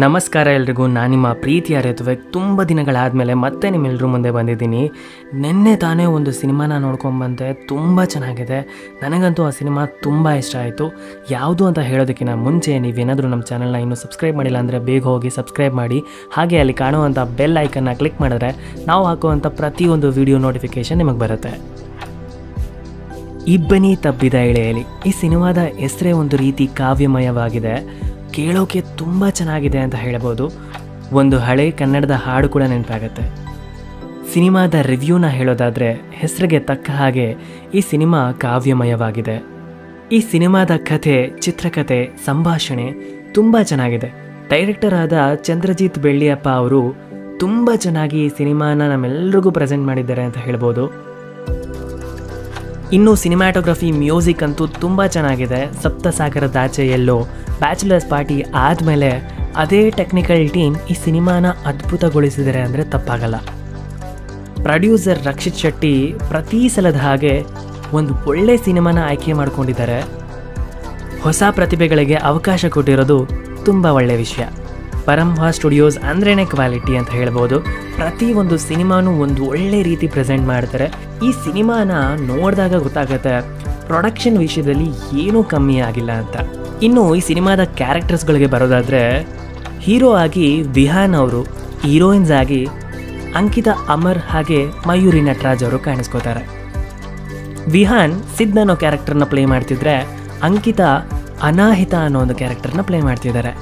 ನಮಸ್ಕಾರ ಎಲ್ರಿಗೂ. ನಾನು ನಿಮ್ಮ ಪ್ರೀತಿಯ ಋತುವೆ. ತುಂಬ ದಿನಗಳಾದಮೇಲೆ ಮತ್ತೆ ನಿಮ್ಮೆಲ್ಲರೂ ಮುಂದೆ ಬಂದಿದ್ದೀನಿ. ನಿನ್ನೆ ತಾನೇ ಒಂದು ಸಿನಿಮಾನ ನೋಡ್ಕೊಂಬಂದೆ, ತುಂಬ ಚೆನ್ನಾಗಿದೆ. ನನಗಂತೂ ಆ ಸಿನಿಮಾ ತುಂಬ ಇಷ್ಟ ಆಯಿತು. ಯಾವುದು ಅಂತ ಹೇಳೋದಕ್ಕಿಂತ ಮುಂಚೆ ನೀವೇನಾದರೂ ನಮ್ಮ ಚಾನಲ್ನ ಇನ್ನೂ ಸಬ್ಸ್ಕ್ರೈಬ್ ಮಾಡಿಲ್ಲ ಅಂದರೆ ಬೇಗ ಹೋಗಿ ಸಬ್ಸ್ಕ್ರೈಬ್ ಮಾಡಿ. ಹಾಗೆ ಅಲ್ಲಿ ಕಾಣುವಂಥ ಬೆಲ್ ಐಕನ್ನ ಕ್ಲಿಕ್ ಮಾಡಿದ್ರೆ ನಾವು ಹಾಕುವಂಥ ಪ್ರತಿಯೊಂದು ವಿಡಿಯೋ ನೋಟಿಫಿಕೇಷನ್ ನಿಮಗೆ ಬರುತ್ತೆ. ಇಬ್ಬನಿ ತಬ್ಬಿದ ಎಳೆಯಲ್ಲಿ ಈ ಸಿನಿಮಾದ ಹೆಸರೇ ಒಂದು ರೀತಿ ಕಾವ್ಯಮಯವಾಗಿದೆ. ಕೇಳೋಕೆ ತುಂಬ ಚೆನ್ನಾಗಿದೆ ಅಂತ ಹೇಳ್ಬೋದು. ಒಂದು ಹಳೆ ಕನ್ನಡದ ಹಾಡು ಕೂಡ ನೆನಪಾಗತ್ತೆ. ಸಿನಿಮಾದ ರಿವ್ಯೂನ ಹೇಳೋದಾದರೆ ಹೆಸರಿಗೆ ತಕ್ಕ ಹಾಗೆ ಈ ಸಿನಿಮಾ ಕಾವ್ಯಮಯವಾಗಿದೆ. ಈ ಸಿನಿಮಾದ ಕಥೆ, ಚಿತ್ರಕಥೆ, ಸಂಭಾಷಣೆ ತುಂಬ ಚೆನ್ನಾಗಿದೆ. ಡೈರೆಕ್ಟರ್ ಆದ ಚಂದ್ರಜಿತ್ ಬೆಳ್ಳಿಯಪ್ಪ ಅವರು ತುಂಬ ಚೆನ್ನಾಗಿ ಈ ಸಿನಿಮಾನ ನಮ್ಮೆಲ್ಲರಿಗೂ ಪ್ರೆಸೆಂಟ್ ಮಾಡಿದ್ದಾರೆ ಅಂತ ಹೇಳ್ಬೋದು. ಇನ್ನು ಸಿನಿಮ್ಯಾಟೋಗ್ರಫಿ, ಮ್ಯೂಸಿಕ್ ಅಂತೂ ತುಂಬ ಚೆನ್ನಾಗಿದೆ. ಸಪ್ತಸಾಗರದಾಚೆ ಎಲ್ಲೋ, ಬ್ಯಾಚುಲರ್ಸ್ ಪಾರ್ಟಿ ಆದಮೇಲೆ ಅದೇ ಟೆಕ್ನಿಕಲ್ ಟೀಮ್ ಈ ಸಿನಿಮಾನ ಅದ್ಭುತಗೊಳಿಸಿದ್ದಾರೆ ಅಂದರೆ ತಪ್ಪಾಗಲ್ಲ. ಪ್ರೊಡ್ಯೂಸರ್ ರಕ್ಷಿತ್ ಶೆಟ್ಟಿ ಪ್ರತಿ ಸಲದ ಹಾಗೆ ಒಂದು ಒಳ್ಳೆ ಸಿನಿಮಾನ ಆಯ್ಕೆ ಮಾಡ್ಕೊಂಡಿದ್ದಾರೆ. ಹೊಸ ಪ್ರತಿಭೆಗಳಿಗೆ ಅವಕಾಶ ಕೊಟ್ಟಿರೋದು ತುಂಬ ಒಳ್ಳೆಯ ವಿಷಯ. ಪರಂಹ ಸ್ಟುಡಿಯೋಸ್ ಅಂದ್ರೇ ಕ್ವಾಲಿಟಿ ಅಂತ ಹೇಳ್ಬೋದು. ಪ್ರತಿಯೊಂದು ಸಿನಿಮಾನೂ ಒಂದು ಒಳ್ಳೆ ರೀತಿ ಪ್ರೆಸೆಂಟ್ ಮಾಡ್ತಾರೆ. ಈ ಸಿನಿಮಾನ ನೋಡಿದಾಗ ಗೊತ್ತಾಗುತ್ತೆ ಪ್ರೊಡಕ್ಷನ್ ವಿಷಯದಲ್ಲಿ ಏನೂ ಕಮ್ಮಿ ಆಗಿಲ್ಲ ಅಂತ. ಇನ್ನು ಈ ಸಿನಿಮಾದ ಕ್ಯಾರೆಕ್ಟರ್ಸ್ಗಳಿಗೆ ಬರೋದಾದರೆ, ಹೀರೋ ಆಗಿ ವಿಹಾನ್ ಅವರು, ಹೀರೋಯಿನ್ಸ್ ಆಗಿ ಅಂಕಿತಾ ಅಮರ್ ಹಾಗೆ ಮಯೂರಿ ನಟರಾಜ್ ಅವರು ಕಾಣಿಸ್ಕೋತಾರೆ. ವಿಹಾನ್ ಸಿದ್ ಅನ್ನೋ ಕ್ಯಾರೆಕ್ಟರ್ನ ಪ್ಲೇ ಮಾಡ್ತಿದ್ರೆ, ಅಂಕಿತಾ ಅನಾಹಿತ ಅನ್ನೋ ಒಂದು ಕ್ಯಾರೆಕ್ಟರ್ನ ಪ್ಲೇ ಮಾಡ್ತಿದ್ದಾರೆ.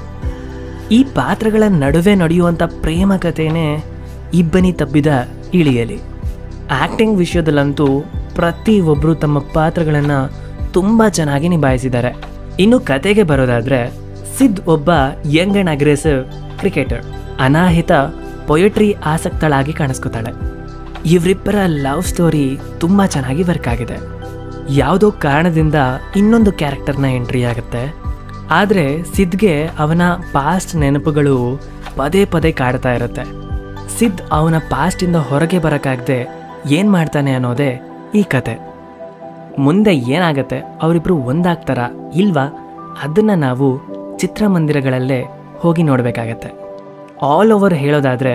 ಈ ಪಾತ್ರಗಳ ನಡುವೆ ನಡೆಯುವಂಥ ಪ್ರೇಮ ಕಥೆನೇ ಇಬ್ಬನಿ ತಬ್ಬಿದ ಇಳಿಯಲಿ. ಆ್ಯಕ್ಟಿಂಗ್ ವಿಷಯದಲ್ಲಂತೂ ಪ್ರತಿಯೊಬ್ಬರು ತಮ್ಮ ಪಾತ್ರಗಳನ್ನು ತುಂಬ ಚೆನ್ನಾಗಿ ನಿಭಾಯಿಸಿದ್ದಾರೆ. ಇನ್ನು ಕತೆಗೆ ಬರೋದಾದರೆ, ಸಿದ್ ಒಬ್ಬ young and aggressive cricketer, Anahita poetry ಆಸಕ್ತಳಾಗಿ ಕಾಣಿಸ್ಕೊತಾಳೆ. ಇವರಿಬ್ಬರ ಲವ್ ಸ್ಟೋರಿ ತುಂಬ ಚೆನ್ನಾಗಿ ವರ್ಕ್ ಆಗಿದೆ. ಯಾವುದೋ ಕಾರಣದಿಂದ ಇನ್ನೊಂದು ಕ್ಯಾರೆಕ್ಟರ್ನ ಎಂಟ್ರಿ ಆಗುತ್ತೆ. ಆದರೆ ಸಿದ್ಗೆ ಅವನ ಪಾಸ್ಟ್ ನೆನಪುಗಳು ಪದೇ ಪದೇ ಕಾಡ್ತಾ ಇರುತ್ತೆ. ಸಿದ್ ಅವನ ಪಾಸ್ಟಿಂದ ಹೊರಗೆ ಬರೋಕ್ಕಾಗದೆ ಏನು ಮಾಡ್ತಾನೆ ಅನ್ನೋದೇ ಈ ಕತೆ. ಮುಂದೆ ಏನಾಗುತ್ತೆ, ಅವರಿಬ್ಬರು ಒಂದಾಗ್ತಾರಾ ಇಲ್ವಾ, ಅದನ್ನು ನಾವು ಚಿತ್ರಮಂದಿರಗಳಲ್ಲೇ ಹೋಗಿ ನೋಡಬೇಕಾಗತ್ತೆ. ಆಲ್ ಓವರ್ ಹೇಳೋದಾದರೆ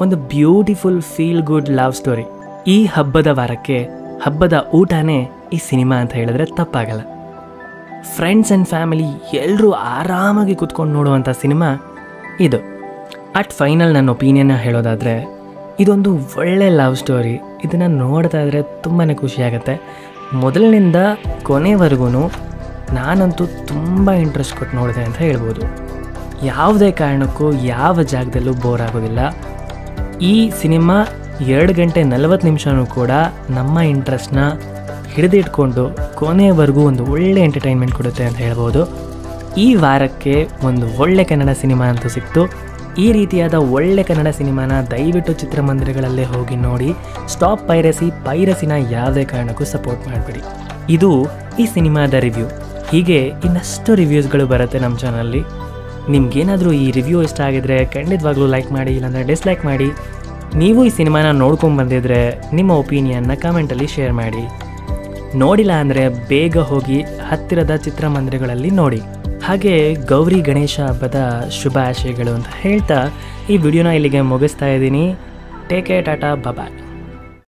ಒಂದು beautiful feel good love story. ಈ ಹಬ್ಬದ ವಾರಕ್ಕೆ ಹಬ್ಬದ ಊಟನೇ ಈ ಸಿನಿಮಾ ಅಂತ ಹೇಳಿದ್ರೆ ತಪ್ಪಾಗಲ್ಲ. ಫ್ರೆಂಡ್ಸ್ ಆ್ಯಂಡ್ ಫ್ಯಾಮಿಲಿ ಎಲ್ಲರೂ ಆರಾಮಾಗಿ ಕೂತ್ಕೊಂಡು ನೋಡುವಂಥ ಸಿನಿಮಾ ಇದು. ಅಟ್ ಫೈನಲ್ ನನ್ನ ಒಪಿನಿಯನ್ನ ಹೇಳೋದಾದರೆ, ಇದೊಂದು ಒಳ್ಳೆ ಲವ್ ಸ್ಟೋರಿ. ಇದನ್ನು ನೋಡ್ತಾ ಇದ್ರೆ ತುಂಬಾ ಖುಷಿಯಾಗುತ್ತೆ. ಮೊದಲಿನಿಂದ ಕೊನೆವರೆಗೂ ನಾನಂತೂ ತುಂಬ ಇಂಟ್ರೆಸ್ಟ್ ಕೊಟ್ಟು ನೋಡಿದೆ ಅಂತ ಹೇಳ್ಬೋದು. ಯಾವುದೇ ಕಾರಣಕ್ಕೂ ಯಾವ ಜಾಗದಲ್ಲೂ ಬೋರ್ ಆಗೋದಿಲ್ಲ. ಈ ಸಿನಿಮಾ 2 ಗಂಟೆ 40 ನಿಮಿಷವೂ ಕೂಡ ನಮ್ಮ ಇಂಟ್ರೆಸ್ಟ್ನ ಹಿಡಿದಿಟ್ಕೊಂಡು ಕೊನೆಯವರೆಗೂ ಒಂದು ಒಳ್ಳೆ ಎಂಟರ್ಟೈನ್ಮೆಂಟ್ ಕೊಡುತ್ತೆ ಅಂತ ಹೇಳ್ಬೋದು. ಈ ವಾರಕ್ಕೆ ಒಂದು ಒಳ್ಳೆ ಕನ್ನಡ ಸಿನಿಮಾ ಅಂತೂ ಸಿಕ್ತು. ಈ ರೀತಿಯಾದ ಒಳ್ಳೆ ಕನ್ನಡ ಸಿನಿಮಾನ ದಯವಿಟ್ಟು ಚಿತ್ರಮಂದಿರಗಳಲ್ಲೇ ಹೋಗಿ ನೋಡಿ. ಸ್ಟಾಪ್ ಪೈರಸಿನ ಯಾವುದೇ ಕಾರಣಕ್ಕೂ ಸಪೋರ್ಟ್ ಮಾಡಿಬಿಡಿ. ಇದು ಈ ಸಿನಿಮಾದ ರಿವ್ಯೂ. ಹೀಗೆ ಇನ್ನಷ್ಟು ರಿವ್ಯೂಸ್ಗಳು ಬರುತ್ತೆ ನಮ್ಮ ಚಾನಲ್ಲಿ. ನಿಮ್ಗೇನಾದರೂ ಈ ರಿವ್ಯೂ ಇಷ್ಟ ಆಗಿದ್ರೆ ಖಂಡಿತವಾಗ್ಲೂ ಲೈಕ್ ಮಾಡಿ, ಇಲ್ಲಾಂದರೆ ಡಿಸ್ಲೈಕ್ ಮಾಡಿ. ನೀವು ಈ ಸಿನಿಮಾನ ನೋಡ್ಕೊಂಡು ಬಂದಿದ್ರೆ ನಿಮ್ಮ ಒಪಿನಿಯನ್ನ ಕಮೆಂಟಲ್ಲಿ ಶೇರ್ ಮಾಡಿ. ನೋಡಿಲ್ಲ ಅಂದರೆ ಬೇಗ ಹೋಗಿ ಹತ್ತಿರದ ಚಿತ್ರಮಂದಿರಗಳಲ್ಲಿ ನೋಡಿ. ಹಾಗೆ ಗೌರಿ ಗಣೇಶ ಹಬ್ಬದ ಶುಭಾಶಯಗಳು ಅಂತ ಹೇಳ್ತಾ ಈ ವಿಡಿಯೋನ ಇಲ್ಲಿಗೆ ಮುಗಿಸ್ತಾ ಇದ್ದೀನಿ. ಟೇಕ್ ಕೇರ್, ಟಾಟಾ, ಬಾಯ್.